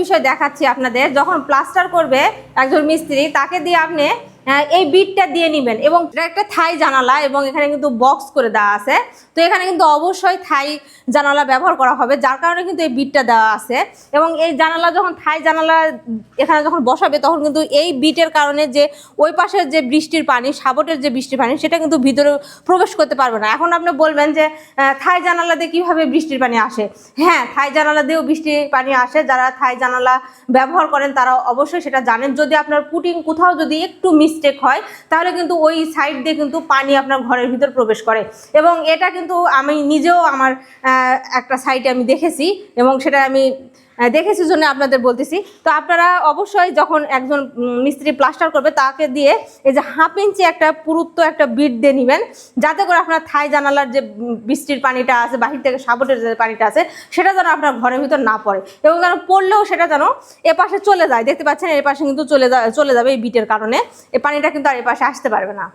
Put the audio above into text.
বিষয় দেখাচ্ছি আপনাদের। যখন প্লাস্টার করবে একজন মিস্ত্রি, তাকে দিয়ে আপনি এই বিটটা দিয়ে নেবেন। এবং এটা একটা থাই জানালা এবং এখানে কিন্তু বক্স করে দেওয়া আছে। তো এখানে কিন্তু অবশ্যই থাই জানালা ব্যবহার করা হবে, যার কারণে কিন্তু এই বিটটা দেওয়া আছে। এবং এই জানালা যখন থাই জানালা এখানে যখন বসাবে, তখন কিন্তু এই বিটের কারণে যে ওই পাশের যে বৃষ্টির পানি, সাবটের যে বৃষ্টির পানি, সেটা কিন্তু ভিতরে প্রবেশ করতে পারবে না। এখন আপনি বলবেন যে থাই জানালা দিয়ে কীভাবে বৃষ্টির পানি আসে? হ্যাঁ, থাই জানালা দিয়েও বৃষ্টির পানি আসে। যারা থাই জানালা ব্যবহার করেন তারা অবশ্যই সেটা জানেন। যদি আপনার পুটিং কোথাও যদি একটু মিস্টেক হয়, তাহলে কিন্তু ওই সাইড দিয়ে কিন্তু পানি আপনার ঘরের ভিতর প্রবেশ করে। এবং এটা কিন্তু আমি নিজেও আমার একটা সাইটে আমি দেখেছি, এবং সেটা আমি দেখেছি জন্য আপনাদের বলতেছি। তো আপনারা অবশ্যই যখন একজন মিস্ত্রি প্লাস্টার করবে, তাকে দিয়ে এই যে 1/2 ইঞ্চি একটা পুরুত্ব একটা বিট দিয়ে নেবেন, যাতে করে আপনার থাই জানালার যে বৃষ্টির পানিটা আছে, বাহির থেকে সাবটের যে পানিটা আছে, সেটা যেন আপনার ঘরের ভিতর না পড়ে। এবং যেন পড়লেও সেটা যেন এপাশে চলে যায়। দেখতে পাচ্ছেন এপাশে কিন্তু চলে যাবে এই বিটের কারণে। এই পানিটা কিন্তু আর এপাশে আসতে পারবে না।